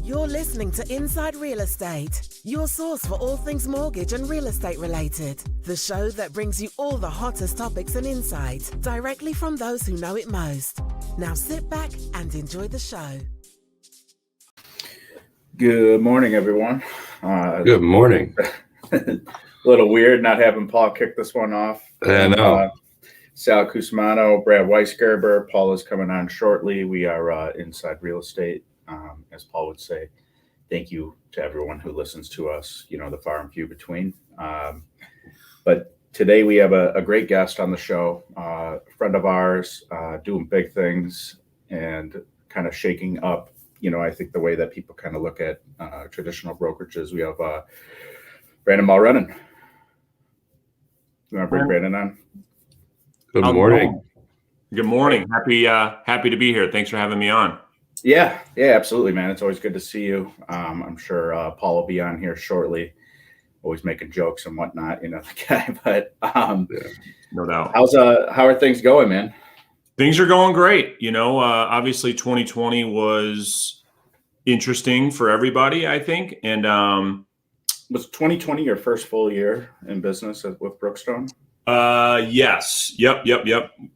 You're listening to Inside Real Estate, your source for all things mortgage and real estate related. The show that brings you all the hottest topics and insights directly from those who know it most. Now sit back and enjoy the show. Good morning, everyone. Good morning. A little weird not having Paul kick this one off. I know. Sal Cusmano, Brad Weisgerber. Paul is coming on shortly. We are Inside Real Estate. As Paul would say, thank you to everyone who listens to us, the far and few between. But today we have a great guest on the show, a friend of ours, doing big things and kind of shaking up, I think the way that people kind of look at traditional brokerages. We have Brandon Mulrenin. You want to bring Brandon on? Good morning. Good morning. Happy to be here. Thanks for having me on. Yeah, absolutely, man. It's always good to see you. I'm sure Paul will be on here shortly, always making jokes and whatnot, the guy. But no doubt. How are things going, man? Things are going great. Obviously 2020 was interesting for everybody, I think. And was 2020 your first full year in business with Brookstone? Yes. Yep.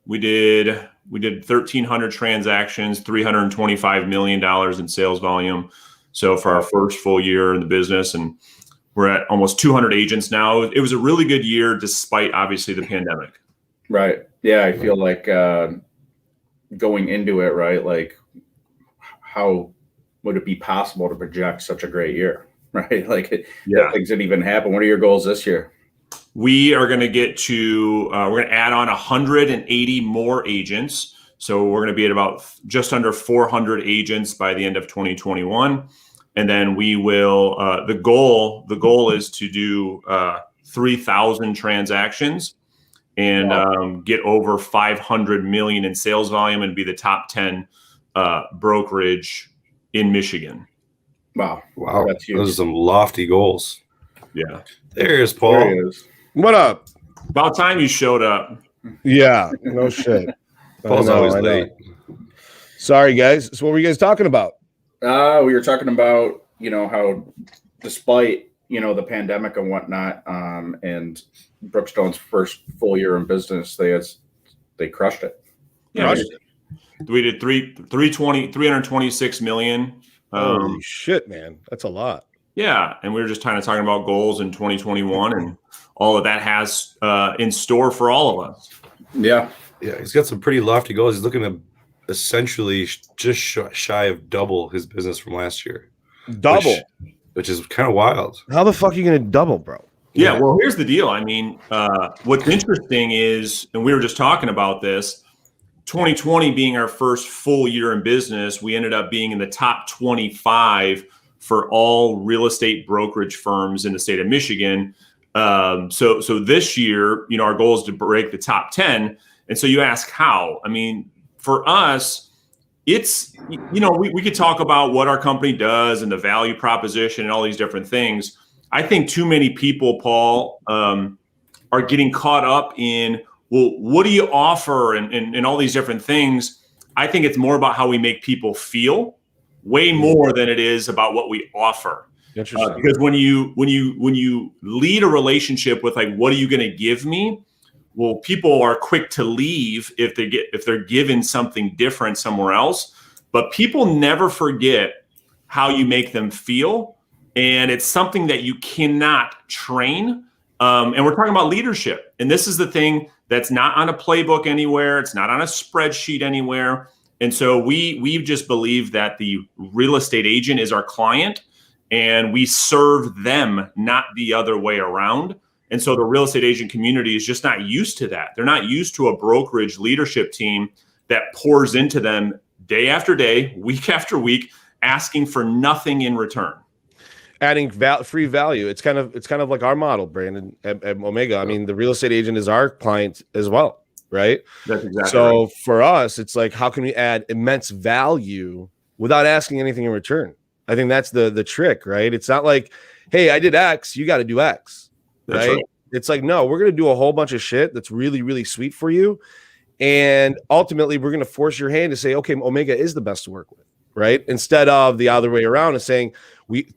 We did 1,300 transactions, $325 million in sales volume. So for our first full year in the business, and we're at almost 200 agents now. It was a really good year, despite obviously the pandemic. Right. Yeah. I feel like going into it, right? Like, how would it be possible to project such a great year? Right. Like, things didn't even happen. What are your goals this year? We are going to get to, we're going to add on 180 more agents. So we're going to be at about just under 400 agents by the end of 2021. And then we will, the goal is to do 3,000 transactions and get over 500 million in sales volume and be the top 10 brokerage in Michigan. Wow. That's huge. Those are some lofty goals. Yeah. There's Paul. There he is. What up? About time you showed up. Yeah, no shit. Paul's always late. Sorry, guys. So what were you guys talking about? We were talking about, how despite, the pandemic and whatnot, and Brookstone's first full year in business, they crushed it. Yeah. We did 326 million. Holy shit, man. That's a lot. Yeah. And we were just kind of talking about goals in 2021 and all of that has in store for all of us. Yeah. He's got some pretty lofty goals. He's looking to essentially just shy of double his business from last year. Double? Which is kind of wild. How the fuck are you going to double, bro? Yeah. Well, here's the deal. I mean, what's interesting is, and we were just talking about this, 2020 being our first full year in business, we ended up being in the top 25 for all real estate brokerage firms in the state of Michigan. So this year, our goal is to break the top 10. And so you ask how? I mean, for us, it's, we could talk about what our company does and the value proposition and all these different things. I think too many people, Paul, are getting caught up in, well, what do you offer and all these different things. I think it's more about how we make people feel, way more than it is about what we offer. Because when you lead a relationship with like, what are you going to give me? Well, people are quick to leave if they're given something different somewhere else. But people never forget how you make them feel, and it's something that you cannot train. And we're talking about leadership, and this is the thing that's not on a playbook anywhere. It's not on a spreadsheet anywhere. And so we just believe that the real estate agent is our client, and we serve them, not the other way around. And so the real estate agent community is just not used to that. They're not used to a brokerage leadership team that pours into them day after day, week after week, asking for nothing in return. Adding free value. It's kind of like our model, Brandon, at Omega. I mean, the real estate agent is our client as well, right? That's exactly so right. For us, it's like, how can we add immense value without asking anything in return? I think that's the trick, right? It's not like, hey, I did X, you got to do X. That's right? It's like, no, we're going to do a whole bunch of shit that's really, really sweet for you. And ultimately, we're going to force your hand to say, okay, Omega is the best to work with, right? Instead of the other way around and saying,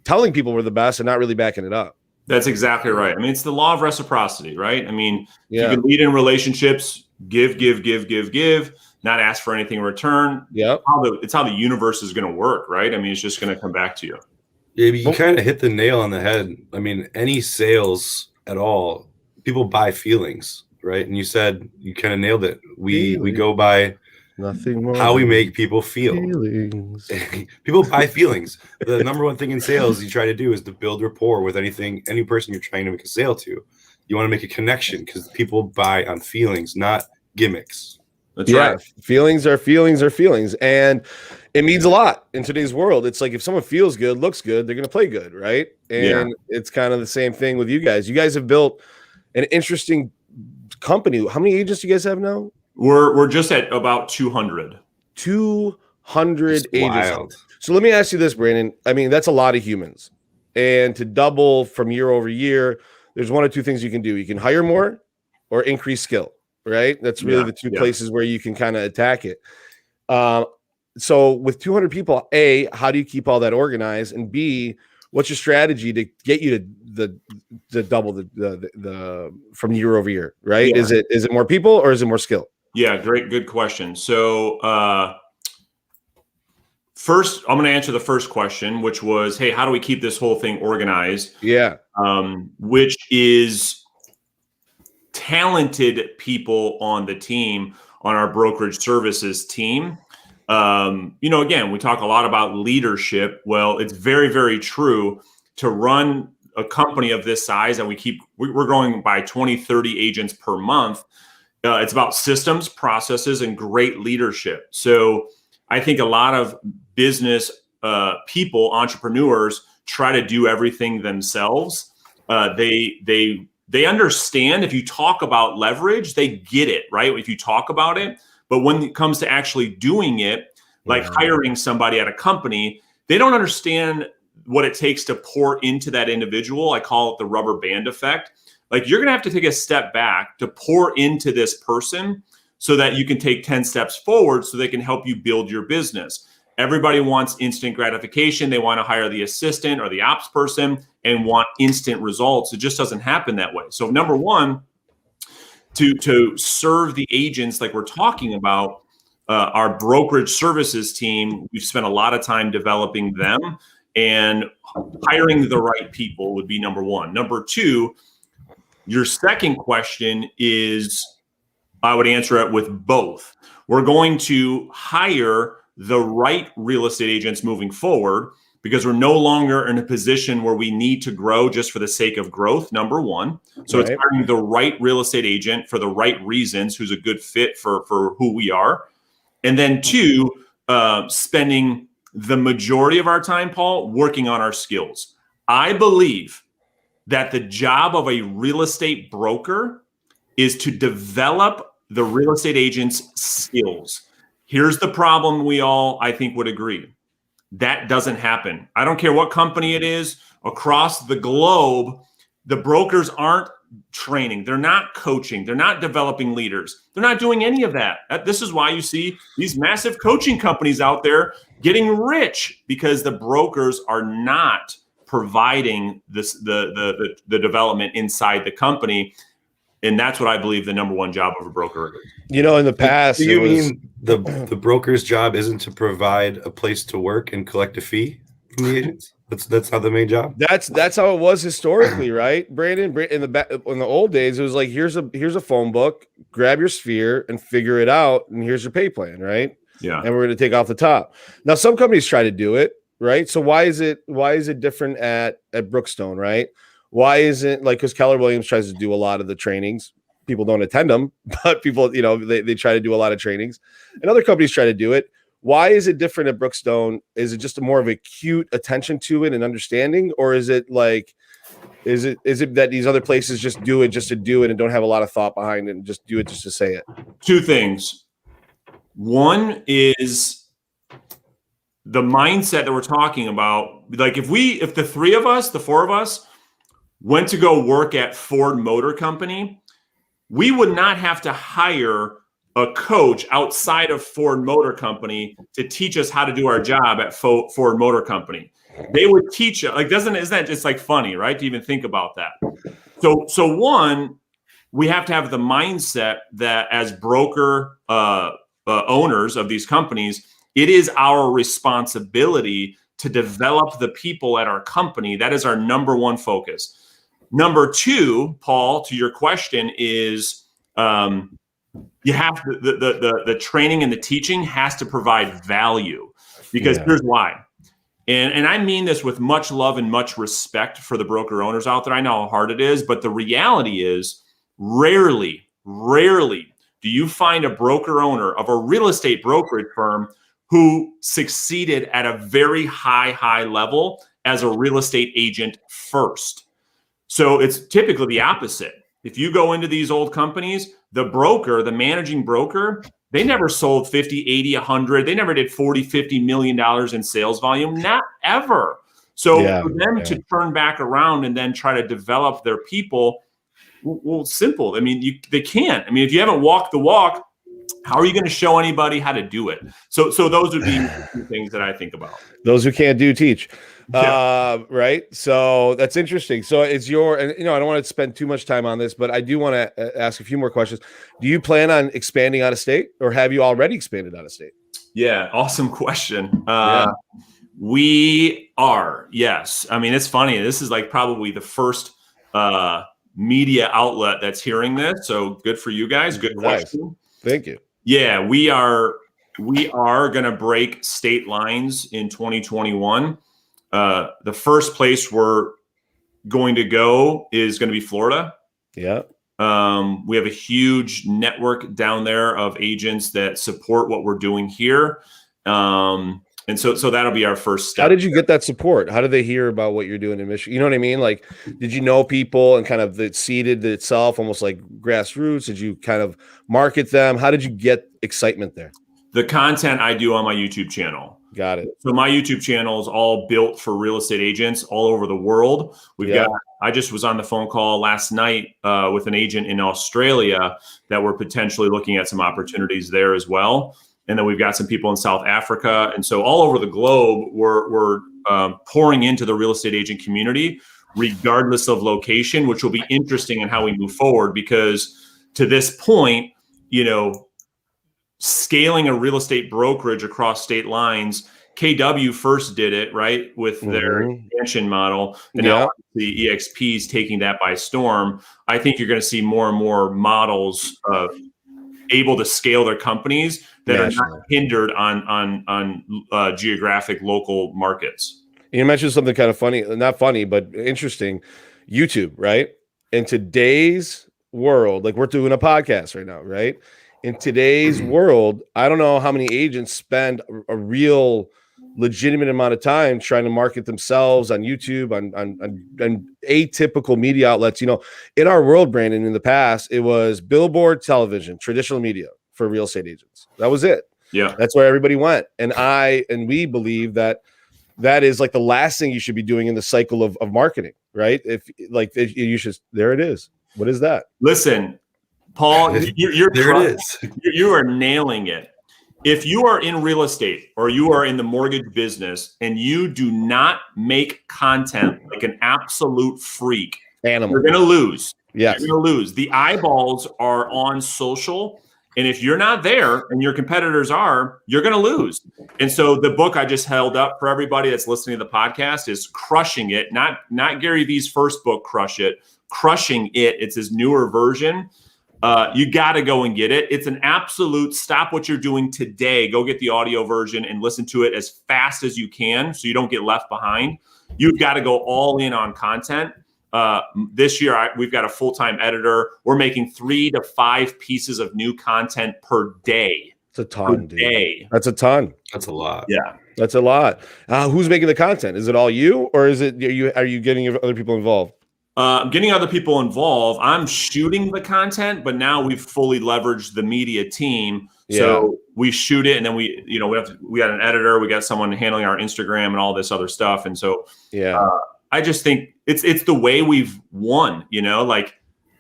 telling people we're the best and not really backing it up. That's exactly right. I mean, it's the law of reciprocity, right? I mean, if you can lead in relationships, give, not ask for anything in return. Yeah. It's how the universe is going to work, right? I mean, it's just going to come back to you. Yeah, you kind of hit the nail on the head. I mean, any sales at all, people buy feelings, right? And you said, you kind of nailed it. We go by nothing more how we make people feel. People buy feelings. The number one thing in sales you try to do is to build rapport with any person you're trying to make a sale to. You want to make a connection because people buy on feelings, not gimmicks. That's right. Feelings are feelings. And it means a lot in today's world. It's like if someone feels good, looks good, they're going to play good, right? And it's kind of the same thing with you guys. You guys have built an interesting company. How many agents do you guys have now? We're just at about 200. 200 agents. Wild. So let me ask you this, Brandon. I mean, that's a lot of humans. And to double from year over year, there's one or two things you can do. You can hire more or increase skill, right? That's really the two places where you can kind of attack it. So with 200 people, A, how do you keep all that organized? And B, what's your strategy to get you to the double the from year over year, right? Yeah. Is it more people or is it more skill? Yeah, good question. So first, I'm going to answer the first question, which was, hey, how do we keep this whole thing organized? Yeah. Which is talented people on the team, on our brokerage services team. Again, we talk a lot about leadership. Well, it's very, very true to run a company of this size, and we're growing by 20, 30 agents per month. It's about systems, processes, and great leadership. So I think a lot of business people, entrepreneurs, try to do everything themselves. They understand if you talk about leverage, they get it, right? If you talk about it. But when it comes to actually doing it, like hiring somebody at a company, they don't understand what it takes to pour into that individual. I call it the rubber band effect. Like you're going to have to take a step back to pour into this person so that you can take 10 steps forward so they can help you build your business. Everybody wants instant gratification. They want to hire the assistant or the ops person and want instant results. It just doesn't happen that way. So number one, to serve the agents like we're talking about, our brokerage services team, we've spent a lot of time developing them, and hiring the right people would be number one. Number two, your second question is, I would answer it with both. We're going to hire the right real estate agents moving forward because we're no longer in a position where we need to grow just for the sake of growth, number one. So it's hiring the right real estate agent for the right reasons, who's a good fit for who we are. And then two, spending the majority of our time, Paul, working on our skills. I believe that the job of a real estate broker is to develop the real estate agent's skills. Here's the problem we all, I think, would agree. That doesn't happen. I don't care what company it is. Across the globe, the brokers aren't training. They're not coaching. They're not developing leaders. They're not doing any of that. This is why you see these massive coaching companies out there getting rich, because the brokers are not providing this the development inside the company. And that's what I believe the number one job of a broker is. In the past, do you mean the broker's job isn't to provide a place to work and collect a fee from the agents? That's not the main job. That's how it was historically, right, Brandon? In the old days, it was like here's a phone book, grab your sphere and figure it out, and here's your pay plan, right? Yeah. And we're going to take off the top. Now, some companies try to do it, right? So why is it different at Brookstone, right? Why isn't because Keller Williams tries to do a lot of the trainings. People don't attend them, but people, they try to do a lot of trainings, and other companies try to do it. Why is it different at Brookstone? Is it just more of acute attention to it and understanding, or is it is it that these other places just do it just to do it and don't have a lot of thought behind it and just do it just to say it? Two things. One is the mindset that we're talking about. Like if the three of us, the four of us, went to go work at Ford Motor Company, we would not have to hire a coach outside of Ford Motor Company to teach us how to do our job at Ford Motor Company. They would teach it. Like, isn't that just like funny, right? To even think about that. So one, we have to have the mindset that as broker owners of these companies, it is our responsibility to develop the people at our company. That is our number one focus. Number two, Paul, to your question is, you have the training and the teaching has to provide value, because here's why. And I mean this with much love and much respect for the broker owners out there. I know how hard it is, but the reality is rarely do you find a broker owner of a real estate brokerage firm who succeeded at a very high level as a real estate agent first. So it's typically the opposite. If you go into these old companies, the broker, the managing broker, they never sold 50, 80, 100. They never did 40, 50 million dollars in sales volume, not ever. So for them to turn back around and then try to develop their people, well, simple. I mean, they can't. I mean, if you haven't walked the walk, how are you going to show anybody how to do it? So those would be the things that I think about. Those who can't do, teach. Right. So that's interesting. So it's and I don't want to spend too much time on this, but I do want to ask a few more questions. Do you plan on expanding out of state, or have you already expanded out of state? Yeah. Awesome question. We are, yes. I mean, it's funny. This is like probably the first media outlet that's hearing this. So good for you guys. Good question. Thank you. Yeah, we are going to break state lines in 2021. The first place we're going to go is going to be Florida. Yeah. We have a huge network down there of agents that support what we're doing here. And so that'll be our first step. How did you get that support? How did they hear about what you're doing in Michigan? You know what I mean? Like, did you know people and kind of it seeded itself almost like grassroots? Did you kind of market them? How did you get excitement there? The content I do on my YouTube channel. Got it. So my YouTube channel is all built for real estate agents all over the world. I just was on the phone call last night with an agent in Australia that we're potentially looking at some opportunities there as well. And then we've got some people in South Africa. And so all over the globe, we're pouring into the real estate agent community, regardless of location, which will be interesting in how we move forward. Because to this point, scaling a real estate brokerage across state lines, KW first did it, right, with their expansion model. And now the EXP's taking that by storm. I think you're going to see more and more models able to scale their companies that are not hindered on geographic local markets. You mentioned something kind of funny, not funny, but interesting. YouTube, right? In today's world, like we're doing a podcast right now, right? In today's world, I don't know how many agents spend a real legitimate amount of time trying to market themselves on YouTube, on atypical media outlets. In our world, Brandon, in the past, it was billboard, television, traditional media for real estate agents. That was it. Yeah. That's where everybody went. And we believe that is like the last thing you should be doing in the cycle of marketing, right? If you should, there it is. What is that? Listen, Paul, you are nailing it. If you are in real estate or you are in the mortgage business and you do not make content like an absolute freak, you're going to lose. Yes. You're going to lose. The eyeballs are on social. And if you're not there and your competitors are, you're going to lose. And so the book I just held up for everybody that's listening to the podcast is Crushing It. Not Gary Vee's first book, Crush It. Crushing It. It's his newer version. You got to go and get it. It's an absolute stop what you're doing today. Go get the audio version and listen to it as fast as you can so you don't get left behind. You've got to go all in on content. This year, we've got a full-time editor. We're making 3 to 5 pieces of new content per day. It's a ton, dude. That's a ton. That's a lot. Yeah. That's a lot. Who's making the content? Is it all you, or is it are you getting other people involved? I'm getting other people involved. I'm shooting the content, but now we've fully leveraged the media team. So we shoot it, and then we got an editor, we got someone handling our Instagram and all this other stuff. And so I just think it's the way we've won, like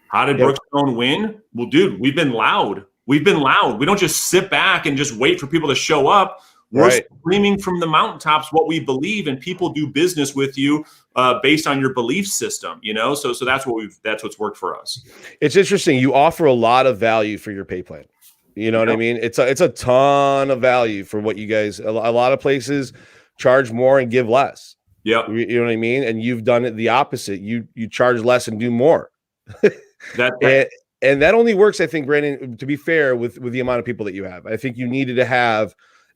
how did Brookstone win? Well, dude, we've been loud. We don't just sit back and just wait for people to show up. We're screaming from the mountaintops what we believe, and people do business with you based on your belief system, So that's what's worked for us. It's interesting. You offer a lot of value for your pay plan. You know what I mean? It's a ton of value for what you guys. A lot of places charge more and give less. Yeah, you know what I mean. And you've done it the opposite. You charge less and do more. And that only works, I think, Brandon. To be fair, with the amount of people that you have, I think you needed to have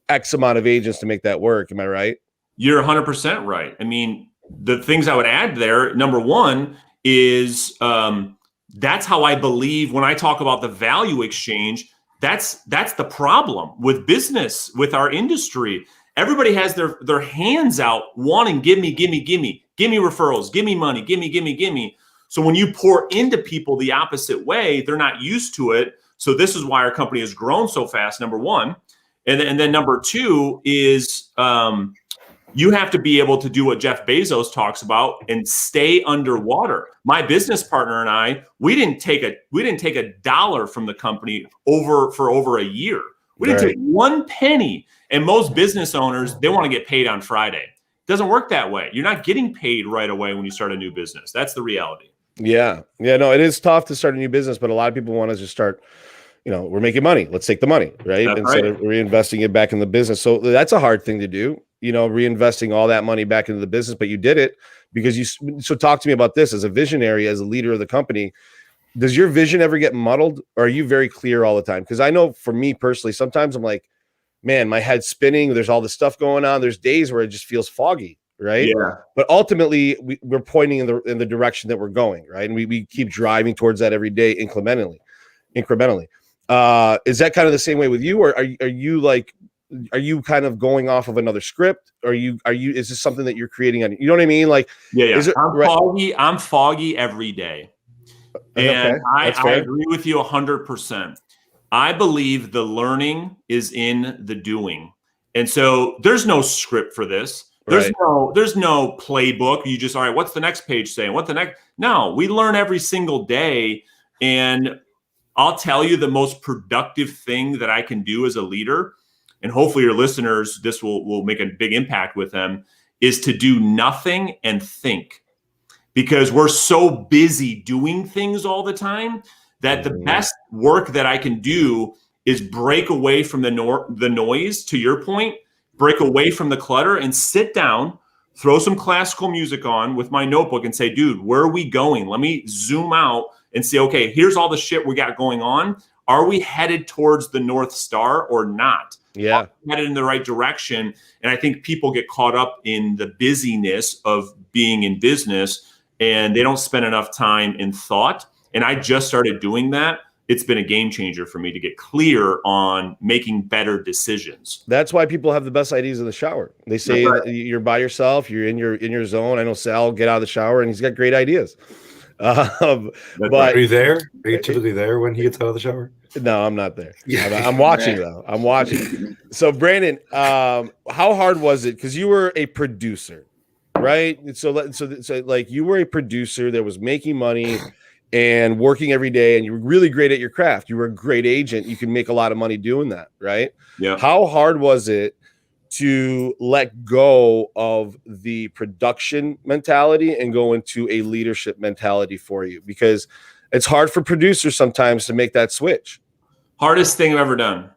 X amount of agents to make that work. Am I right? You're 100% right. I mean, the things I would add there, number one is that's how I believe when I talk about the value exchange. That's the problem with business, with our industry. Everybody has their hands out wanting, give me referrals, give me money, give me. So when you pour into people the opposite way, they're not used to it. So this is why our company has grown so fast, number one. And then number two is you have to be able to do what Jeff Bezos talks about and stay underwater. My business partner and I, we didn't take a dollar from the company for over a year. We didn't take one penny. And most business owners, they want to get paid on Friday. It doesn't work that way. You're not getting paid right away when you start a new business. That's the reality. Yeah. No, it is tough to start a new business, but a lot of people want to just start, we're making money. Let's take the money, right? Instead of reinvesting it back in the business. So that's a hard thing to do, reinvesting all that money back into the business, but you did it because so talk to me about this as a visionary, as a leader of the company. Does your vision ever get muddled, or are you very clear all the time? Because I know for me personally, sometimes I'm like, man, my head's spinning. There's all this stuff going on. There's days where it just feels foggy, right? Yeah. But ultimately, we're pointing in the direction that we're going, right? And we keep driving towards that every day, incrementally. Is that kind of the same way with you, or are you kind of going off of another script? Or is this something that you're creating on? You know what I mean? Like, Is it, I'm foggy every day. And I agree with you 100%. I believe the learning is in the doing. And so there's no script for this. There's no playbook. You just, all right, what's the next page saying? No, we learn every single day. And I'll tell you the most productive thing that I can do as a leader, and hopefully your listeners, this will make a big impact with them, is to do nothing and think. Because we're so busy doing things all the time that the best work that I can do is break away from the noise, to your point, break away from the clutter and sit down, throw some classical music on with my notebook and say, dude, where are we going? Let me zoom out and say, okay, here's all the shit we got going on. Are we headed towards the North Star or not? Yeah. Are we headed in the right direction? And I think people get caught up in the busyness of being in business and they don't spend enough time in thought. And I just started doing that. It's been a game changer for me to get clear on making better decisions. That's why people have the best ideas in the shower. They say that you're by yourself, you're in your zone. I know Sal get out of the shower and he's got great ideas. But are you there? Are you typically there when he gets out of the shower? No, I'm not there. I'm watching though. I'm watching. So Brandon, how hard was it? Because you were a producer, right? So like you were a producer that was making money and working every day, and you were really great at your craft. You were a great agent. You can make a lot of money doing that, right? Yeah. How hard was it to let go of the production mentality and go into a leadership mentality for you? Because it's hard for producers sometimes to make that switch. Hardest thing I've ever done.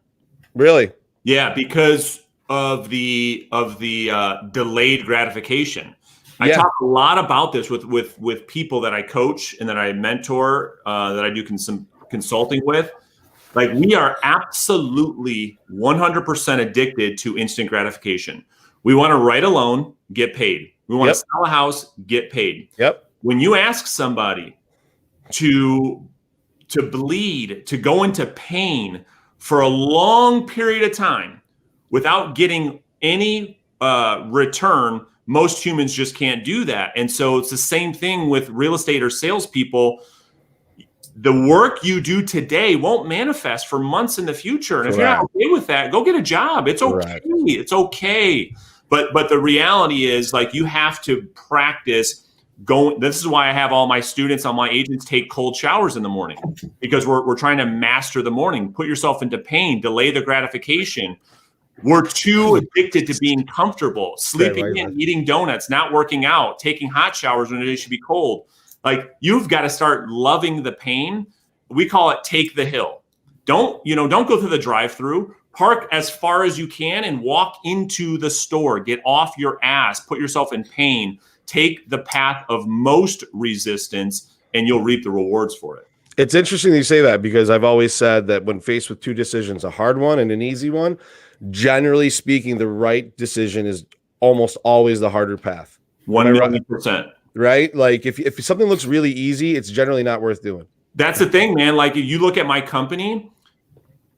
Really? Yeah, because of the delayed gratification. I talk a lot about this with people that I coach and that I mentor, that I do some consulting with. Like, we are absolutely 100% addicted to instant gratification. We want to write a loan, get paid. We want to sell a house, get paid. Yep. When you ask somebody to bleed, to go into pain for a long period of time without getting any return, most humans just can't do that. And so it's the same thing with real estate or salespeople. The work you do today won't manifest for months in the future. And if you're not okay with that, go get a job. It's okay. It's okay. But the reality is, like, you have to practice This is why I have all my students, all my agents take cold showers in the morning, because we're trying to master the morning, put yourself into pain, delay the gratification. We're too addicted to being comfortable, sleeping in, eating donuts, not working out, taking hot showers when it should be cold. Like, you've got to start loving the pain. We call it take the hill. Don't go through the drive-through. Park as far as you can and walk into the store. Get off your ass. Put yourself in pain. Take the path of most resistance, and you'll reap the rewards for it. It's interesting that you say that, because I've always said that when faced with two decisions, a hard one and an easy one, generally speaking, the right decision is almost always the harder path. 1,000,000%. Right? Like, if something looks really easy, it's generally not worth doing. That's the thing, man. Like, if you look at my company,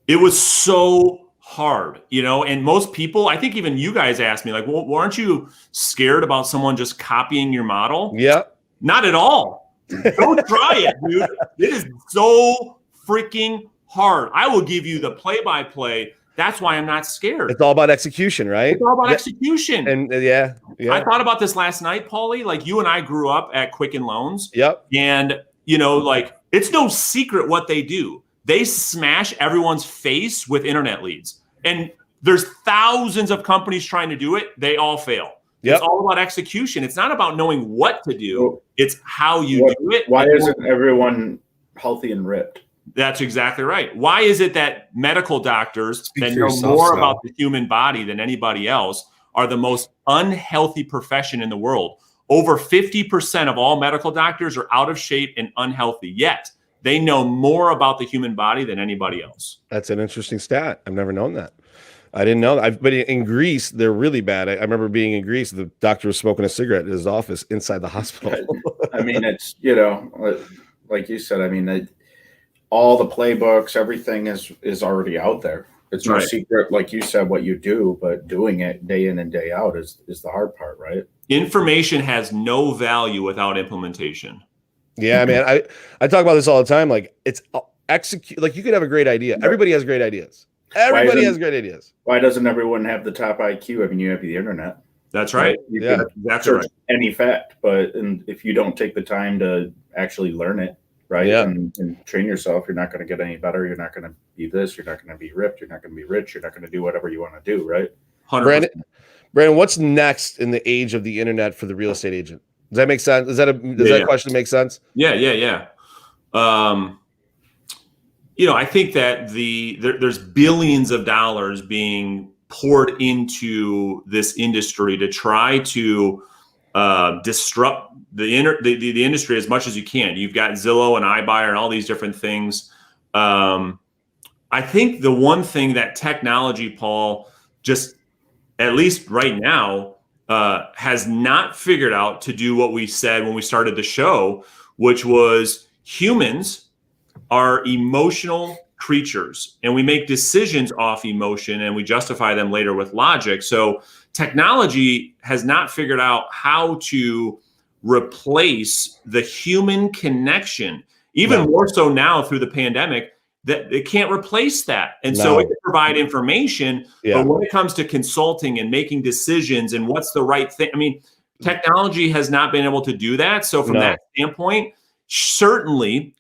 it was so hard, and most people, I think even you guys asked me, like, well, aren't you scared about someone just copying your model? Yeah. Not at all. Don't try it, dude. It is so freaking hard. I will give you the play-by-play. That's why I'm not scared. It's all about execution, right? It's all about execution. And yeah. I thought about this last night, Paulie. Like, you and I grew up at Quicken Loans. Yep. And, like, it's no secret what they do. They smash everyone's face with internet leads. And there's thousands of companies trying to do it. They all fail. Yep. It's all about execution. It's not about knowing what to do. It's how you do it. Why isn't everyone healthy and ripped? That's exactly right. Why is it that medical doctors that know more about the human body than anybody else are the most unhealthy profession in the world? Over 50% of all medical doctors are out of shape and unhealthy, yet they know more about the human body than anybody else. That's an interesting stat. I've never known that. I didn't know that. But in Greece, they're really bad. I remember being in Greece. The doctor was smoking a cigarette in his office inside the hospital. I mean, it's, like you said, I mean, all the playbooks, everything is already out there. It's no secret, like you said, what you do, but doing it day in and day out is the hard part, right? Information has no value without implementation. Yeah, man. I talk about this all the time. Like, it's execute. Like, you could have a great idea. Everybody has great ideas. Everybody has great ideas. Why doesn't everyone have the top IQ? I mean, you have the internet. That's right. You can search any fact, but if you don't take the time to actually learn it, right? Yeah. And train yourself, you're not going to get any better. You're not going to be this. You're not going to be ripped. You're not going to be rich. You're not going to do whatever you want to do, right? 100%. Brandon, what's next in the age of the internet for the real estate agent? Does that make sense? Does that question make sense? Yeah. I think that there's billions of dollars being poured into this industry to try to disrupt the industry as much as you can. You've got Zillow and iBuyer and all these different things. I think the one thing that technology, Paul, just at least right now, has not figured out to do what we said when we started the show, which was humans are emotional creatures and we make decisions off emotion and we justify them later with logic. So technology has not figured out how to replace the human connection, even more so now through the pandemic, that it can't replace that. And so it can provide information, but when it comes to consulting and making decisions and what's the right thing, I mean, technology has not been able to do that. So from that standpoint, certainly,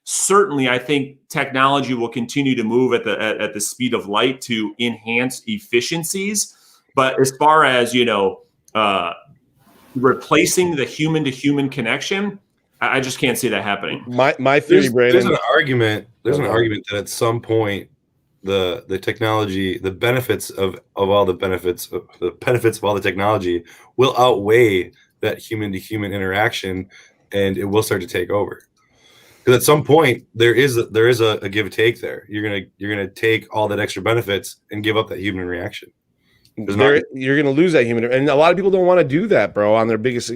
I think technology will continue to move at the speed of light to enhance efficiencies. But as far as, replacing the human to human connection, I just can't see that happening. My theory, Brandon. There's an argument that at some point the technology, the benefits of all the benefits of all the technology will outweigh that human to human interaction, and it will start to take over. Because at some point there is a give and take there. You're gonna take all that extra benefits and give up that human reaction. You're gonna lose that human, and a lot of people don't want to do that, bro. On their biggest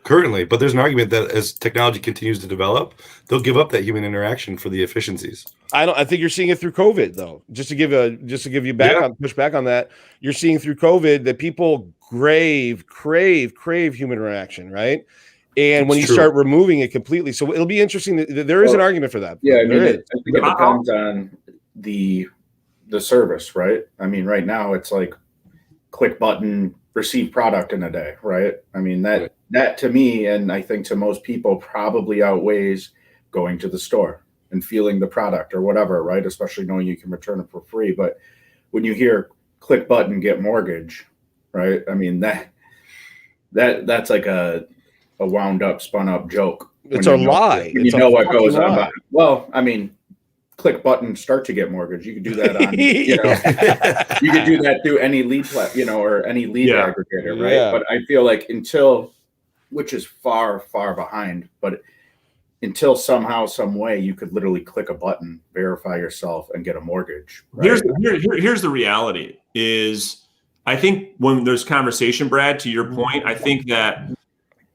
currently, but there's an argument that as technology continues to develop, they'll give up that human interaction for the efficiencies. I think you're seeing it through COVID, though. Just to give you push back on that, you're seeing through COVID that people crave human interaction, right? And when you start removing it completely, so it'll be interesting. There is an argument for that. Yeah, I think it depends on the service, right? I mean, right now it's like click button, receive product in a day, right? I mean, that that to me, and I think to most people, probably outweighs going to the store and feeling the product or whatever, right? Especially knowing you can return it for free. But when you hear click button, get mortgage, right? I mean, that's like a wound up, spun up joke. It's a lie. When you know what goes on. Well, I mean, click button, start to get mortgage. You could do that on, you could do that through any lead, or any lead aggregator, right? Yeah. But I feel like which is far, far behind, but until somehow, some way, you could literally click a button, verify yourself, and get a mortgage. Right? Here's the reality is, I think when there's conversation, Brad, to your point, I think that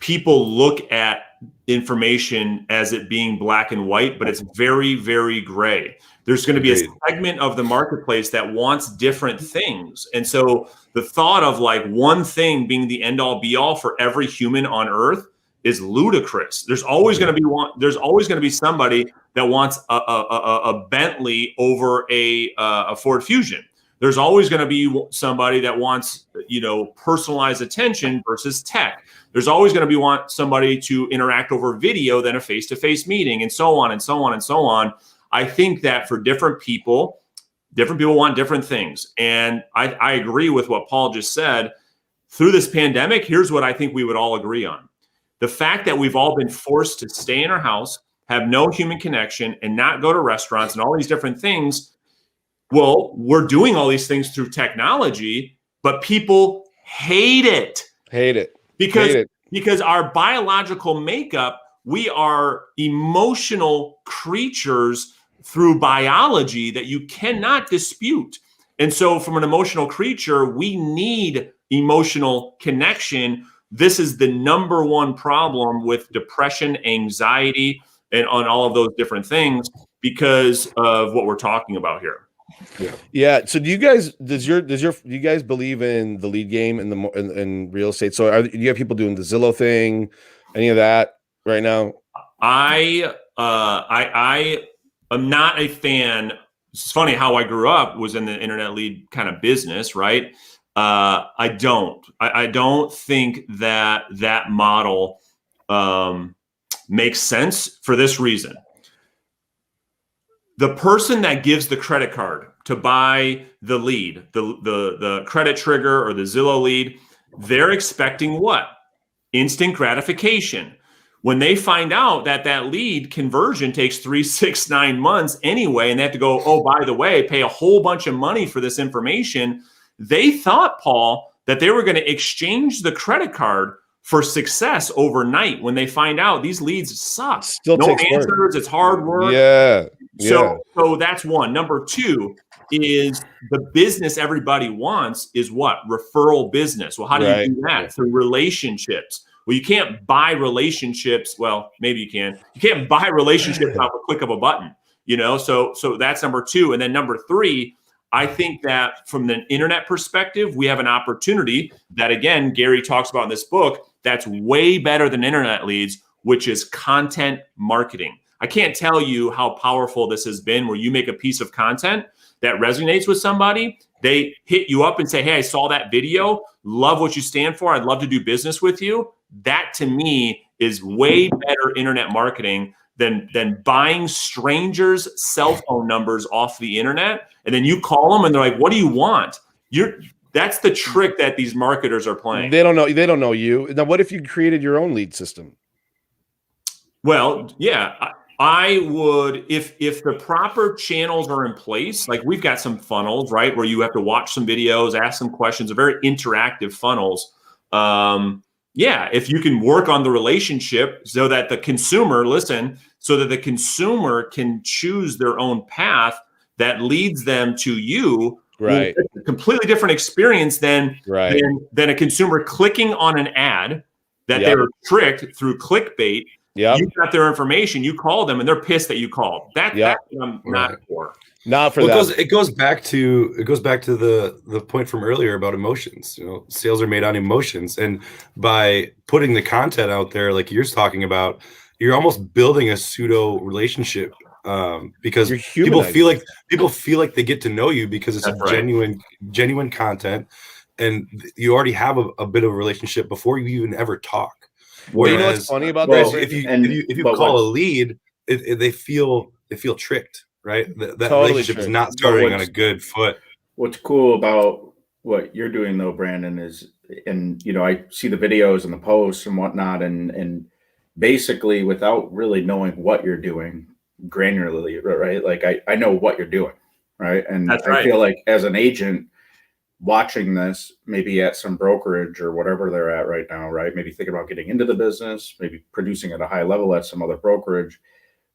people look at information as it being black and white, but it's very, very gray. There's going to be a segment of the marketplace that wants different things. And so the thought of like one thing being the end all be all for every human on earth is ludicrous. There's always going to be somebody that wants a Bentley over a Ford Fusion. There's always going to be somebody that wants, personalized attention versus tech. There's always going to be somebody to interact over video than a face-to-face meeting, and so on and so on and so on. I think that for different people want different things. And I agree with what Paul just said. Through this pandemic, here's what I think we would all agree on. The fact that we've all been forced to stay in our house, have no human connection, and not go to restaurants and all these different things. Well, we're doing all these things through technology, but people hate it. Because our biological makeup, we are emotional creatures through biology that you cannot dispute. And so from an emotional creature, we need emotional connection. This is the number one problem with depression, anxiety, and on all of those different things because of what we're talking about here. Yeah. So do you guys do you guys believe in the lead game in real estate? So do you have people doing the Zillow thing, any of that right now? I am not a fan. It's funny how I grew up was in the internet lead kind of business, right? I don't think that model makes sense for this reason. The person that gives the credit card to buy the lead, the credit trigger or the Zillow lead, they're expecting what? Instant gratification. When they find out that lead conversion takes 3, 6, 9 months anyway, and they have to go, oh, by the way, pay a whole bunch of money for this information, they thought, Paul, that they were going to exchange the credit card for success overnight when they find out these leads suck. Still no takes answers, work. It's hard work. Yeah. So that's one. Number two is the business everybody wants is what? Referral business. Well, how do you do that? Through relationships. Well, you can't buy relationships. Well, maybe you can. You can't buy relationships off a click of a button, So that's number two. And then number three, I think that from the internet perspective, we have an opportunity that, again, Gary talks about in this book, that's way better than internet leads, which is content marketing. I can't tell you how powerful this has been where you make a piece of content that resonates with somebody. They hit you up and say, hey, I saw that video. Love what you stand for. I'd love to do business with you. That to me is way better internet marketing than buying strangers' cell phone numbers off the internet. And then you call them and they're like, what do you want? That's the trick that these marketers are playing. They don't know you. Now, what if you created your own lead system? Well, yeah, I would, if the proper channels are in place, like we've got some funnels, right, where you have to watch some videos, ask some questions, are very interactive funnels. If you can work on the relationship so that the consumer can choose their own path that leads them to you. Right. It's a completely different experience than a consumer clicking on an ad that they were tricked through clickbait. Yeah, you got their information. You call them, and they're pissed that you called. That's what I'm not for. Not for that. It goes back to the point from earlier about emotions. Sales are made on emotions, and by putting the content out there, like you're talking about, you're almost building a pseudo relationship because people feel like they get to know you because it's genuine content, and you already have a bit of a relationship before you even ever talk. Well, you know what's funny about Well, this? if you call a lead, they feel tricked, right? That Totally relationship is tricked. not starting on a good foot. What's cool about what you're doing though, Brandon, is, and I see the videos and the posts and whatnot, and basically without really knowing what you're doing granularly, right? Like I know what you're doing, right? And That's I right. feel like as an agent watching this, maybe at some brokerage or whatever they're at right now, right? Maybe thinking about getting into the business, maybe producing at a high level at some other brokerage,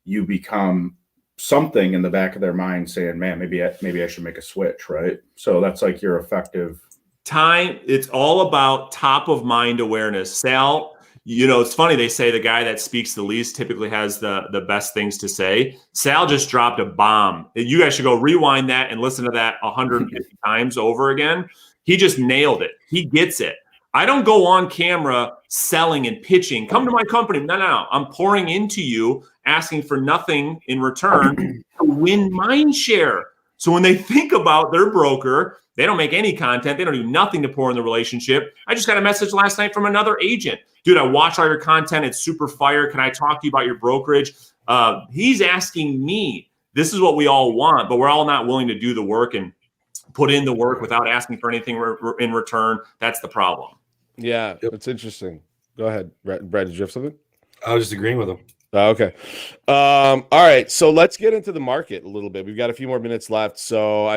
you become something in the back of their mind saying, man, maybe I should make a switch, right? So that's like your effective time. It's all about top of mind awareness. Sal, it's funny, they say the guy that speaks the least typically has the best things to say. Sal just dropped a bomb. You guys should go rewind that and listen to that 150 times over again. He just nailed it. He gets it. I don't go on camera selling and pitching. Come to my company. No. I'm pouring into you, asking for nothing in return to win mind share. So when they think about their broker, they don't make any content. They don't do nothing to pour in the relationship. I just got a message last night from another agent. Dude, I watch all your content. It's super fire. Can I talk to you about your brokerage? He's asking me. This is what we all want, but we're all not willing to do the work and put in the work without asking for anything in return. That's the problem. Yeah, that's interesting. Go ahead, Brad. Did you have something? I was just agreeing with him. Okay. All right. So let's get into the market a little bit. We've got a few more minutes left. So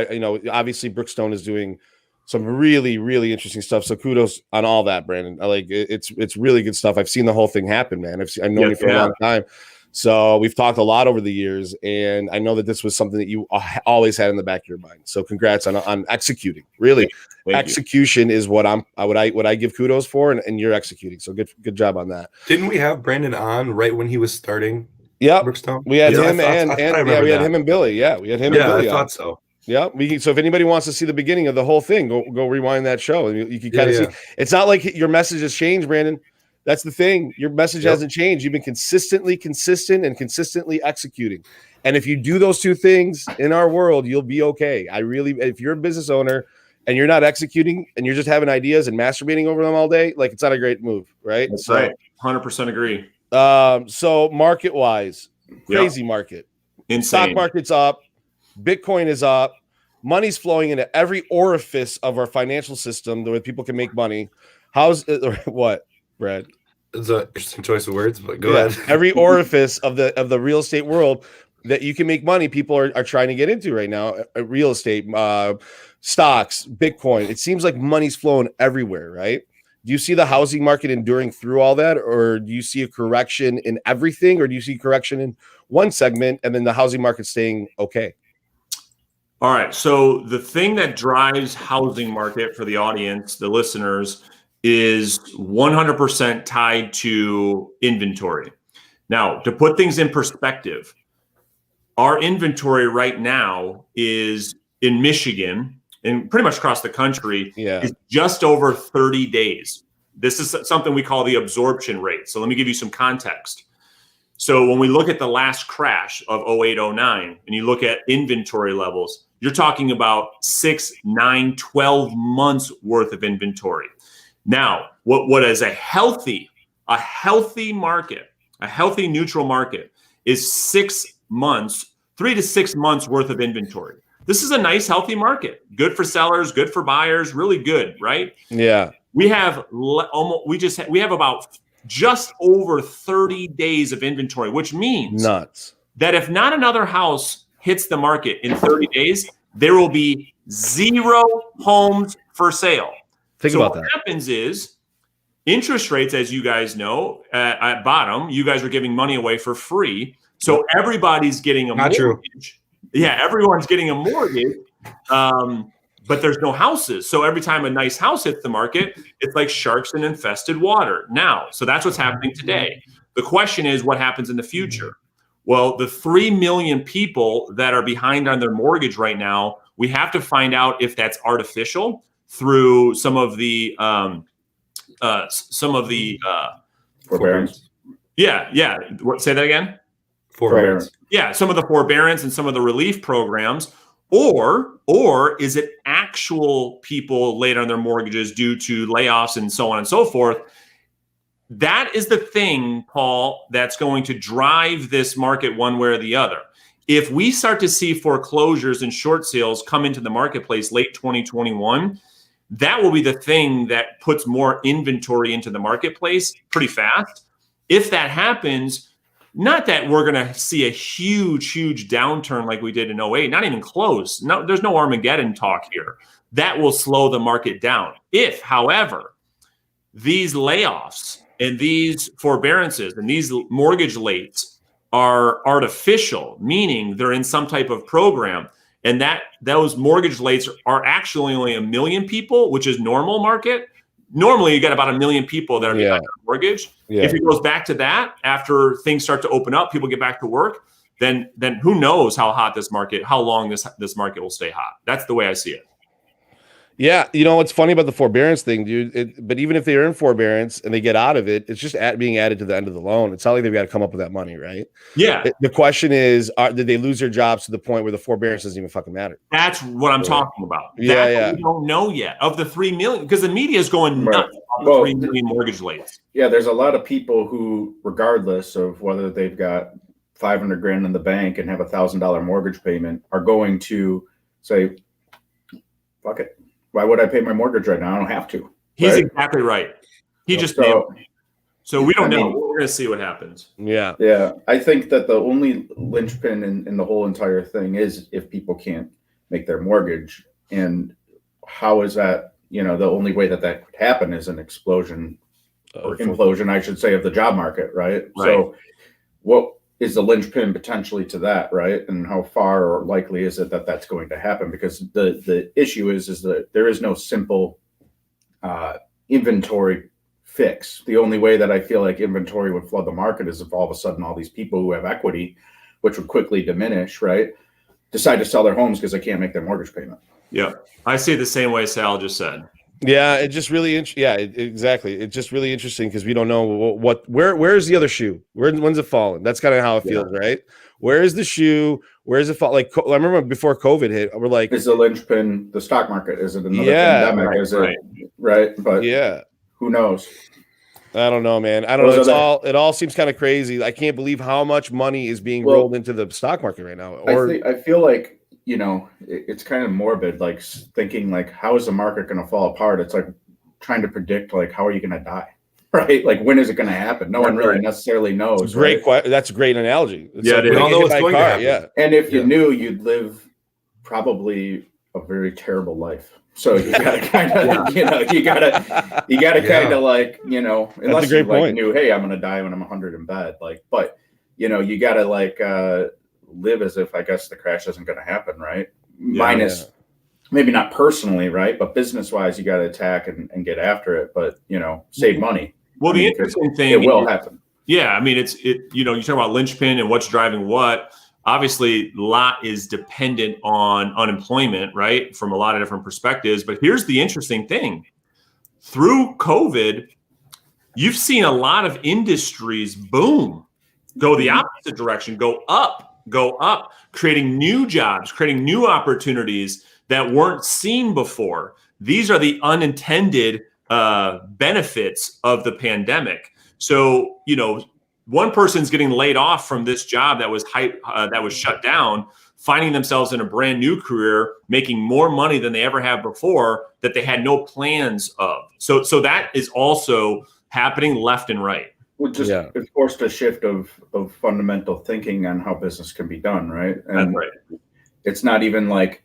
obviously Brookstone is doing some really, really interesting stuff. So kudos on all that, Brandon. It's really good stuff. I've seen the whole thing happen, man. I've known you for a long time. So we've talked a lot over the years, and I know that this was something that you always had in the back of your mind. So congrats on executing. Really, execution is what I give kudos for, and you're executing. So good job on that. Didn't we have Brandon on right when he was starting? Yeah, Brookstone. We had him we had him and Billy. Yeah, we had him and Billy. I thought so. Yeah, so if anybody wants to see the beginning of the whole thing, go rewind that show, and you can kind of see. It's not like your message has changed, Brandon. That's the thing. Your message hasn't changed. You've been consistently consistent and consistently executing. And if you do those two things in our world, you'll be okay. If you're a business owner and you're not executing and you're just having ideas and masturbating over them all day, like it's not a great move, right? That's right. 100% agree. So market wise, crazy market. Insane. Stock market's up. Bitcoin is up. Money's flowing into every orifice of our financial system where people can make money. What, Brad? It's an interesting choice of words, but go ahead. Every orifice of the real estate world that you can make money, people are trying to get into right now. Real estate, stocks, Bitcoin. It seems like money's flowing everywhere, right? Do you see the housing market enduring through all that, or do you see a correction in everything, or do you see correction in one segment and then the housing market staying okay? All right. So the thing that drives housing market for the audience, the listeners, is 100% tied to inventory. Now, to put things in perspective, our inventory right now is in Michigan and pretty much across the country is just over 30 days. This is something we call the absorption rate. So let me give you some context. So when we look at the last crash of 08-09 and you look at inventory levels, you're talking about 6, 9, 12 months worth of inventory. Now, what is a healthy market, a healthy neutral market is 6 months, 3 to 6 months worth of inventory. This is a nice, healthy market. Good for sellers, good for buyers, really good, right? Yeah. We have about just over 30 days of inventory, which means that if not another house hits the market in 30 days, there will be 0 homes for sale. Think about that. What happens is interest rates, as you guys know, at bottom, you guys are giving money away for free. So everybody's getting a mortgage. True. Yeah, everyone's getting a mortgage, but there's no houses. So every time a nice house hits the market, it's like sharks in infested water now. So that's what's happening today. The question is, what happens in the future? Well, the 3 million people that are behind on their mortgage right now, we have to find out if that's artificial through some of the forbearance. Yeah. Say that again. Forbearance. Yeah, some of the forbearance and some of the relief programs, or is it actual people late on their mortgages due to layoffs and so on and so forth? that is the thing, Paul, that's going to drive this market one way or the other. If we start to see foreclosures and short sales come into the marketplace late 2021, that will be the thing that puts more inventory into the marketplace pretty fast. If that happens, not that we're going to see a huge downturn like we did in 08, not even close. No, there's no Armageddon talk here. That will slow the market down. If, however, these layoffs and these forbearances and these mortgage lates are artificial, meaning they're in some type of program, and that those mortgage lates are actually only 1 million people, which is normal market. Normally, you get about 1 million people that are behind their mortgage. Yeah. If it goes back to that, after things start to open up, people get back to work, then who knows how long this market will stay hot. That's the way I see it. Yeah, you know what's funny about the forbearance thing, dude? But even if they're in forbearance and they get out of it, it's just being added to the end of the loan. It's not like they've got to come up with that money, right? Yeah. The question is, did they lose their jobs to the point where the forbearance doesn't even fucking matter? That's what I'm talking about. Yeah. We don't know yet of the 3 million, because the media is going nuts on the 3 million mortgage lates. Yeah, there's a lot of people who, regardless of whether they've got $500,000 in the bank and have $1,000 mortgage payment, are going to say, "Fuck it. Why would I pay my mortgage right now? I don't have to." He's exactly right. He just nailed it. So we don't know. We're going to see what happens. Yeah. I think that the only linchpin in the whole entire thing is if people can't make their mortgage. And how is that? The only way that could happen is an explosion or implosion, I should say, of the job market, right? So what is the linchpin potentially to that, right? And how far or likely is it that that's going to happen? Because the issue is that there is no simple inventory fix. The only way that I feel like inventory would flood the market is if all of a sudden all these people who have equity, which would quickly diminish, right, decide to sell their homes because they can't make their mortgage payment. Yeah, I see it the same way Sal just said. Yeah, it just really exactly. It's just really interesting because we don't know where's the other shoe? When's it falling? That's kind of how it feels, right? Where is the shoe? Where is it fall? Like I remember before COVID hit, we're like, is the linchpin the stock market? Is it another pandemic? Right, is it right? But who knows? I don't know, man. I don't know. It all seems kind of crazy. I can't believe how much money is being rolled into the stock market right now. I feel like, it's kind of morbid, like thinking like, how is the market going to fall apart? It's like trying to predict, like, how are you going to die? Right? Like, when is it going to happen? No one really necessarily knows. That's a great analogy. We all know what's going to happen. Yeah. And if you knew, you'd live probably a very terrible life. So you gotta kind of, you gotta kind of like, unless you like knew, hey, I'm gonna die when I'm 100 in bed, like, but you gotta like live as if, I guess, the crash isn't gonna happen, right? Minus maybe not personally, right, but business wise, you gotta attack and get after it, but save money. Well, the interesting thing, it will happen. Yeah, I mean, you talk about linchpin and what's driving what. Obviously, a lot is dependent on unemployment, right? From a lot of different perspectives. But here's the interesting thing. Through COVID, you've seen a lot of industries boom, go the opposite direction, go up, creating new jobs, creating new opportunities that weren't seen before. These are the unintended benefits of the pandemic. So, one person's getting laid off from this job that was shut down, finding themselves in a brand new career, making more money than they ever have before that they had no plans of. So that is also happening left and right. Well, it forced a shift of fundamental thinking on how business can be done, right? And that's right. It's not even like,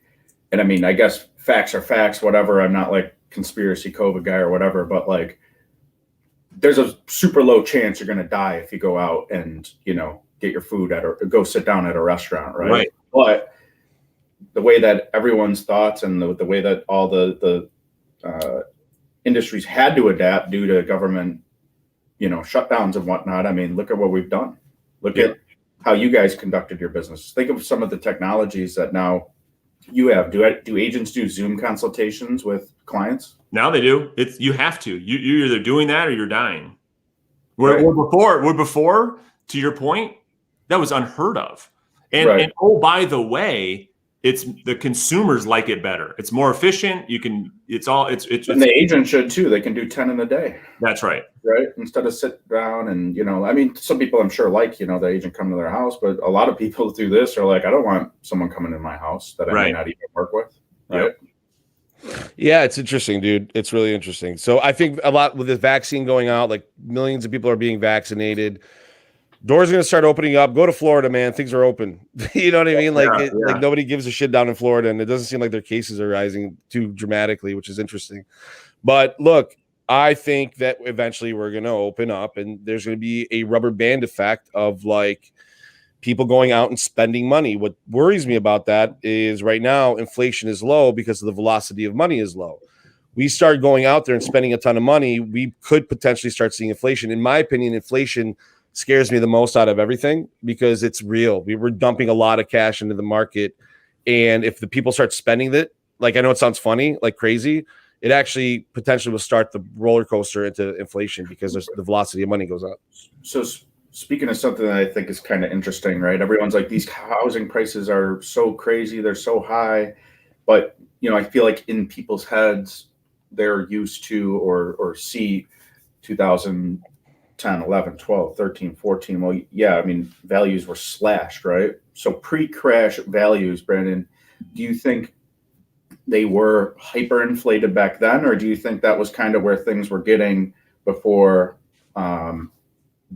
and I mean, I guess facts are facts, whatever. I'm not like conspiracy COVID guy or whatever, but like, there's a super low chance you're going to die if you go out and, get your food go sit down at a restaurant. Right. But the way that everyone's thoughts and the way that all the industries had to adapt due to government, shutdowns and whatnot. I mean, look at what we've done. Look at how you guys conducted your business. Think of some of the technologies that now you have. Do agents do Zoom consultations with clients? Now they do. You have to. You're either doing that or you're dying. Where before, to your point, that was unheard of. And oh, by the way, it's the consumers like it better. It's more efficient. And the agent should too. They can do 10 in a day. That's right. Right. Instead of sit down and, I mean, some people I'm sure like, the agent coming to their house, but a lot of people do this are like, I don't want someone coming in my house that I may not even work with. Right. Yep. Yeah, it's interesting, dude. It's really interesting. So I think a lot with the vaccine going out, like millions of people are being vaccinated. Doors are going to start opening up. Go to Florida, man. Things are open. You know what I mean? Like, like nobody gives a shit down in Florida, and it doesn't seem like their cases are rising too dramatically, which is interesting. But look, I think that eventually we're going to open up, and there's going to be a rubber band effect of like people going out and spending money. What worries me about that is right now inflation is low because the velocity of money is low. We start going out there and spending a ton of money, we could potentially start seeing inflation. In my opinion, inflation scares me the most out of everything because it's real. We were dumping a lot of cash into the market. And if the people start spending it, like, I know it sounds funny, like crazy, it actually potentially will start the roller coaster into inflation because the velocity of money goes up. So speaking of something that I think is kind of interesting, right? Everyone's like, these housing prices are so crazy. They're so high. But, I feel like in people's heads, they're used to or see 2010, 11, 12, 13, 14. Well, yeah, I mean, values were slashed, right? So pre-crash values, Brandon, do you think they were hyperinflated back then? Or do you think that was kind of where things were getting before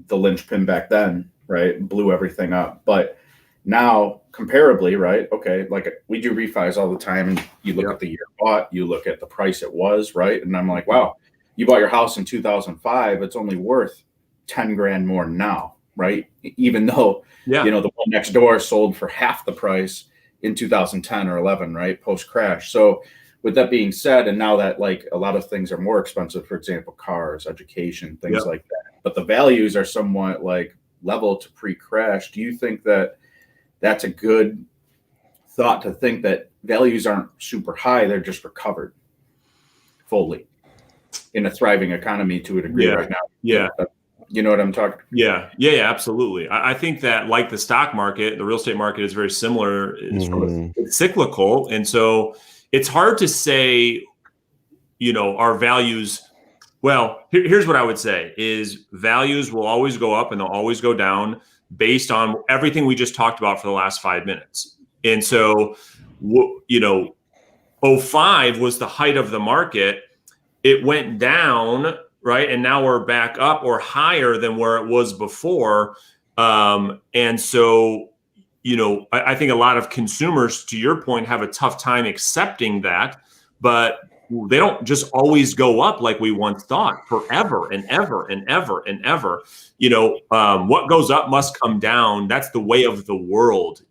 the linchpin back then, right? Blew everything up. But now, comparably, right? Okay, like we do refis all the time, and you look at the year bought, you look at the price it was, right? And I'm like, wow, you bought your house in 2005, it's only worth 10 grand more now, right? Even though, the one next door sold for half the price in 2010 or 11, right? Post crash. So with that being said, and now that like a lot of things are more expensive, for example, cars, education, things like that, but the values are somewhat like level to pre-crash. Do you think that that's a good thought to think that values aren't super high, they're just recovered fully in a thriving economy to a degree right now? Yeah. You know what I'm talking? Yeah, absolutely. I think that like the stock market, the real estate market is very similar. It's cyclical. And so it's hard to say, our values. Well, here's what I would say is values will always go up and they'll always go down based on everything we just talked about for the last 5 minutes. And so, 05 was the height of the market. It went down, right? And now we're back up or higher than where it was before. And so, I think a lot of consumers, to your point, have a tough time accepting that, but they don't just always go up like we once thought forever and ever and ever and ever. What goes up must come down. That's the way of the world,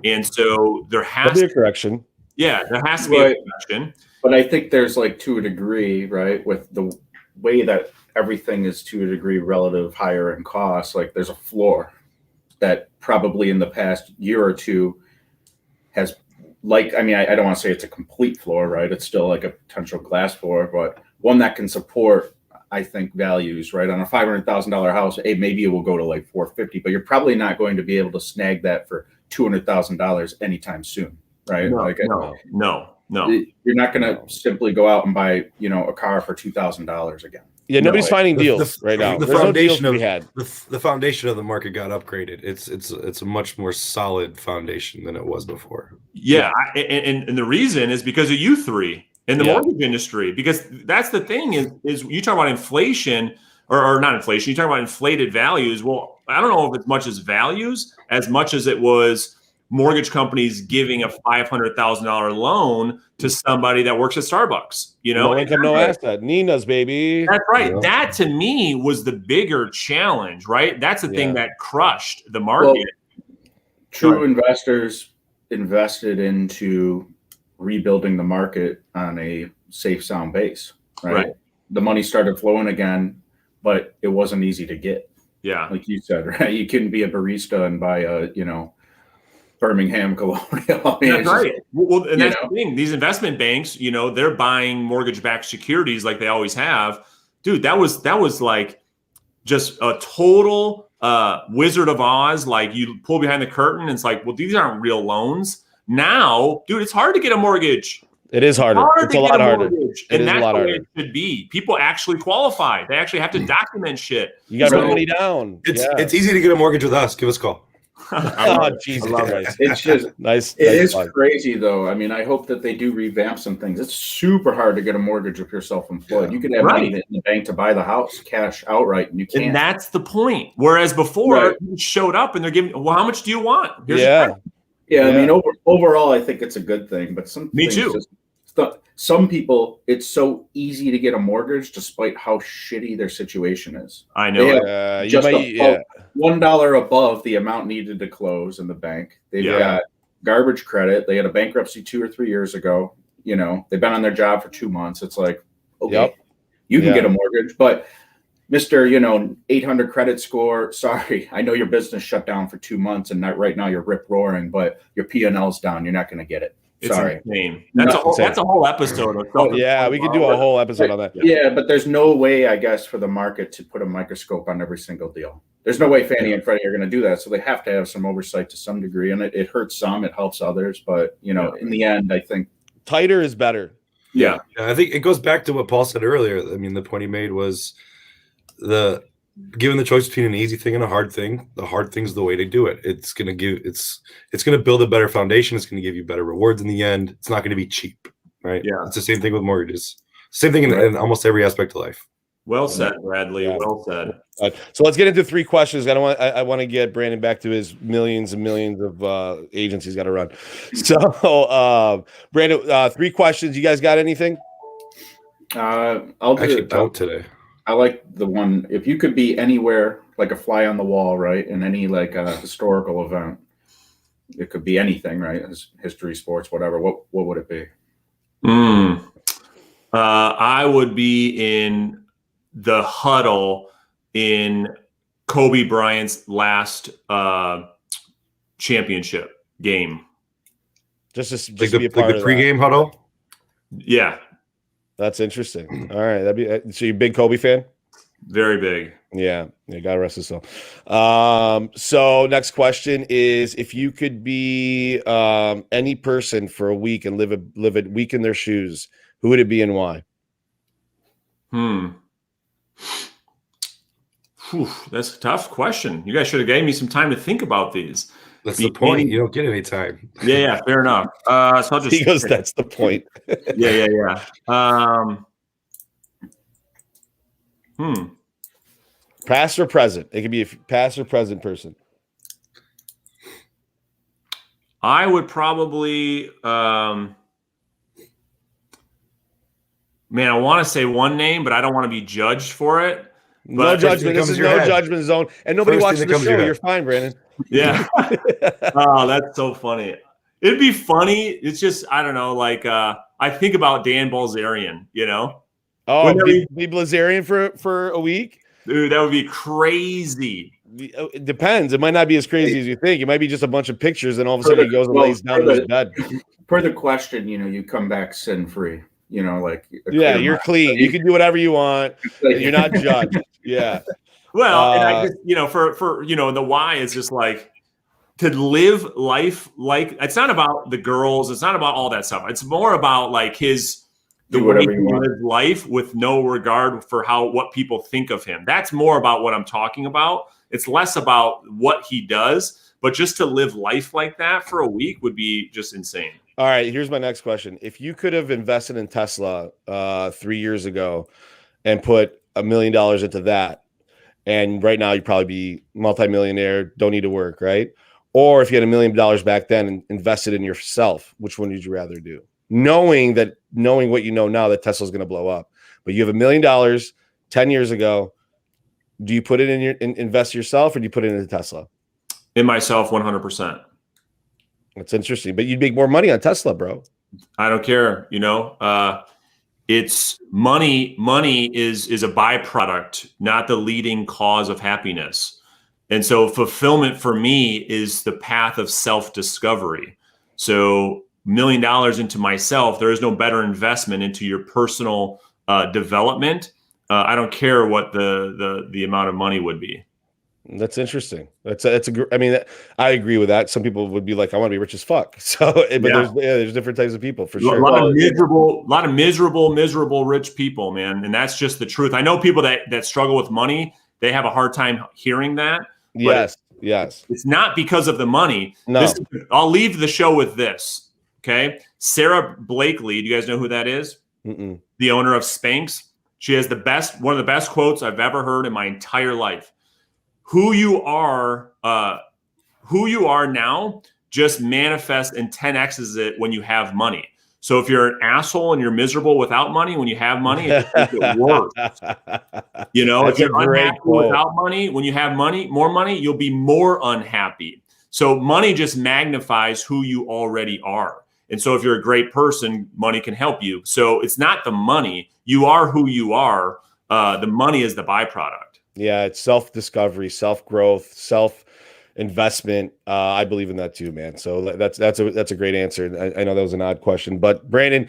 And so there has to be a correction. Yeah, there has to be a correction. But I think there's like to a degree, right, with the way that everything is to a degree relative higher in cost, like there's a floor that probably in the past year or two has I don't want to say it's a complete floor, right? It's still like a potential glass floor, but one that can support, I think, values, right? On a $500,000 house, hey, maybe it will go to like $450,000, but you're probably not going to be able to snag that for $200,000 anytime soon, right? No. You're not going to simply go out and buy, a car for $2,000 again. Yeah, nobody's finding deals right now. The foundation the foundation of the market got upgraded. It's a much more solid foundation than it was before. Yeah, and the reason is because of you three in the mortgage industry. Because that's the thing is you talk about inflation or not inflation. You talk about inflated values. Well, I don't know if it's much as values as much as it was mortgage companies giving a $500,000 loan to somebody that works at Starbucks, No income, no asset. Nina's, baby. That's right. Yeah. That to me was the bigger challenge, right? That's the thing that crushed the market. Well, true investors invested into rebuilding the market on a safe, sound base, right? The money started flowing again, but it wasn't easy to get. Yeah. Like you said, right? You couldn't be a barista and buy a, Birmingham Colonial. That's right. Well, and that's the thing. These investment banks, they're buying mortgage-backed securities like they always have. Dude, that was like just a total Wizard of Oz. Like you pull behind the curtain and it's like, well, these aren't real loans. Now, dude, it's hard to get a mortgage. It is harder. It's a lot harder. And that's the way it should be. People actually qualify. They actually have to document shit. You got to put money down. It's easy to get a mortgage with us. Give us a call. Oh, Jesus Christ. It's just nice. It is crazy, though. I mean, I hope that they do revamp some things. It's super hard to get a mortgage if you're self-employed. You could have money in the bank to buy the house cash outright, and you can't. And that's the point. Whereas before, you showed up and they're giving, well, how much do you want? I mean, overall, I think it's a good thing. But Me too. Some people, it's so easy to get a mortgage despite how shitty their situation is. I know. $1 above the amount needed to close in the bank. They've got garbage credit. They had a bankruptcy 2 or 3 years ago. You know, they've been on their job for 2 months. It's like, okay, you can get a mortgage, but Mr. 800 credit score. Sorry, I know your business shut down for 2 months and right now you're rip roaring, but your P&L's down. You're not going to get it. It's Sorry. Insane. That's a whole episode. We could do a whole episode on that. Yeah, but there's no way, I guess, for the market to put a microscope on every single deal. There's no way Fannie and Freddie are going to do that. So they have to have some oversight to some degree. And it hurts some, it helps others. But, in the end, I think tighter is better. Yeah. I think it goes back to what Paul said earlier. I mean, the point he made was given the choice between an easy thing and a hard thing, the hard thing's the way to do it. It's going to build a better foundation. It's going to give you better rewards in the end. It's not going to be cheap, right? Yeah. It's the same thing with mortgages. Same thing in almost every aspect of life. Well said, Bradley. Yeah. Well said. So let's get into 3 questions. I want to get Brandon back to his millions and millions of agents he's got to run. So, Brandon, 3 questions. You guys got anything? I'll don't today. I like the one, if you could be anywhere, like a fly on the wall, right? In any like a historical event, it could be anything, right? History, sports, whatever. What would it be? I would be in the huddle in Kobe Bryant's last championship game. Just like the pregame huddle? Yeah. That's interesting. All right. So you're a big Kobe fan? Very big. Yeah. God rest his soul. So next question is, if you could be any person for a week and live a week in their shoes, who would it be and why? That's a tough question. You guys should have gave me some time to think about these. That's the point. You don't get any time. Yeah, fair enough. So I'll just. He goes, that's the point. Yeah. Past or present? It could be a past or present person. I would probably, I want to say one name, but I don't want to be judged for it. No judgment. This is no judgment zone, and nobody watches the show. You're fine, Brandon. Yeah. Oh, that's so funny. It'd be funny. It's just, I don't know. Like, I think about Dan Bilzerian, Oh, be Bilzerian for a week? Dude, that would be crazy. It depends. It might not be as crazy as you think. It might be just a bunch of pictures, and all of a sudden he goes and lays down in his bed. Per the question, you come back sin-free. You're clean. You can do whatever you want. You're not judged. Yeah. Well, and I just, for the why is just like to live life like, it's not about the girls. It's not about all that stuff. It's more about like the way he lives life with no regard for what people think of him. That's more about what I'm talking about. It's less about what he does, but just to live life like that for a week would be just insane. All right, here's my next question. If you could have invested in Tesla 3 years ago and put $1 million into that, and right now you'd probably be multimillionaire, don't need to work, right? Or if you had $1 million back then and invested in yourself, which one would you rather do? Knowing what you know now that Tesla's going to blow up, but you have $1 million 10 years ago, do you put it invest yourself, or do you put it into Tesla? In myself, 100%. That's interesting, but you'd make more money on Tesla, bro. I don't care. It's money. Money is a byproduct, not the leading cause of happiness. And so fulfillment for me is the path of self-discovery. So $1 million into myself, there is no better investment into your personal development. I don't care what the amount of money would be. That's interesting. I mean, I agree with that. Some people would be like, I want to be rich as fuck. So, but there's different types of people for sure. A lot of miserable rich people, man. And that's just the truth. I know people that struggle with money. They have a hard time hearing that. Yes. It's not because of the money. No. I'll leave the show with this. Okay. Sarah Blakely. Do you guys know who that is? Mm-mm. The owner of Spanx. She has one of the best quotes I've ever heard in my entire life. Who you are now just manifests and 10x's it when you have money. So if you're an asshole and you're miserable without money, when you have money, it just makes it worse. You know, if you're unhappy without money, when you have more money, you'll be more unhappy. So money just magnifies who you already are. And so if you're a great person, money can help you. So it's not the money. You are who you are. The money is the byproduct. Yeah, it's self-discovery, self-growth, self-investment. I believe in that too, man. So that's a great answer. I know that was an odd question, but Brandon,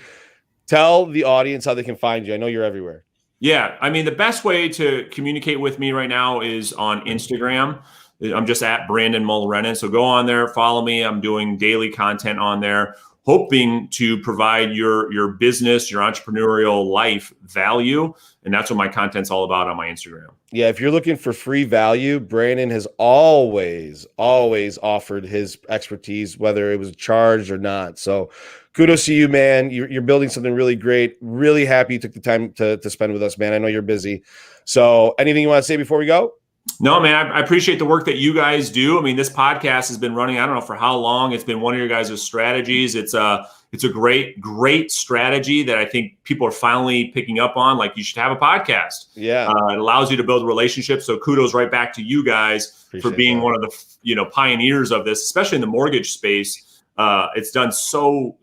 tell the audience how they can find you. I know you're everywhere. Yeah, I mean, the best way to communicate with me right now is on Instagram. I'm just at Brandon Mulrenin. So go on there, follow me. I'm doing daily content on there, hoping to provide your business, your entrepreneurial life value. And that's what my content's all about on my Instagram. Yeah, if you're looking for free value, Brandon has always offered his expertise, whether it was charged or not. So kudos to you, man. You're building something really great. Really happy you took the time to spend with us, man. I know you're busy. So anything you want to say before we go? No, man, I appreciate the work that you guys do. I mean, this podcast has been running, I don't know for how long. It's been one of your guys' strategies. It's a great strategy that I think people are finally picking up on. Like, you should have a podcast. Yeah. It allows you to build relationships. So kudos right back to you guys for being one of the, pioneers of this, especially in the mortgage space. It's done so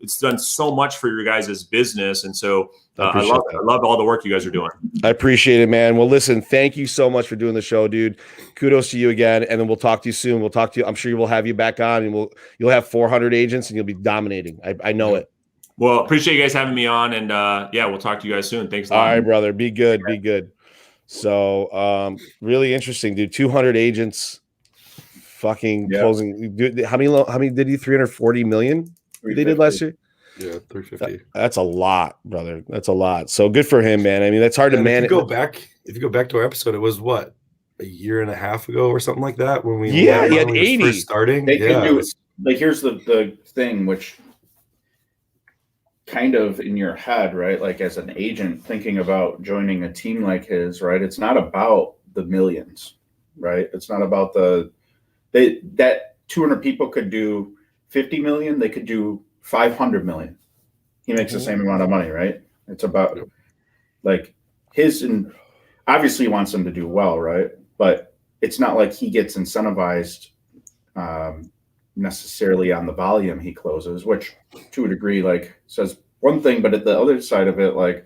much for your guys' business. And so I love all the work you guys are doing. I appreciate it, man. Well, listen, thank you so much for doing the show, dude. Kudos to you again. And then we'll talk to you soon. We'll talk to you. I'm sure we'll have you back on, and you'll have 400 agents and you'll be dominating. I know it. Well, appreciate you guys having me on, and we'll talk to you guys soon. Thanks a lot. All right, brother. Be good. Be good. So really interesting, dude. 200 agents fucking closing. Dude, how many did you? 340 million they did last year? Yeah, 350. That's a lot, brother. That's a lot. So good for him, man. I mean, that's hard to manage. If you go back to our episode, it was what, a year and a half ago or something like that when we he had 80 first starting. They can do it. Like, here's the thing, which kind of in your head, right? Like, as an agent thinking about joining a team like his, right? It's not about the millions, right? It's not about that 200 people could do 50 million. They could do 500 million. He makes the same amount of money, right? It's about like his, and obviously he wants them to do well, right? But it's not like he gets incentivized necessarily on the volume he closes, which to a degree like says one thing, but at the other side of it, like,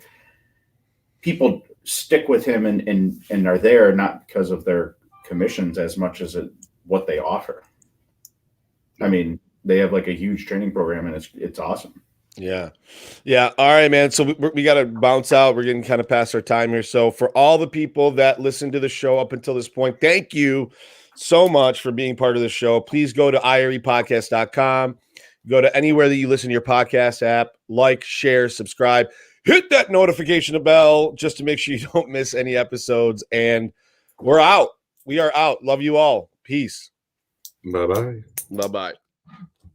people stick with him and are there not because of their commissions as much as what they offer. I mean, they have like a huge training program, and it's awesome. Yeah. All right, man. So we got to bounce out. We're getting kind of past our time here. So for all the people that listened to the show up until this point, thank you so much for being part of the show. Please go to irepodcast.com. Go to anywhere that you listen to your podcast app, like, share, subscribe, hit that notification bell just to make sure you don't miss any episodes. And we're out. We are out. Love you all. Peace. Bye-bye. Bye-bye.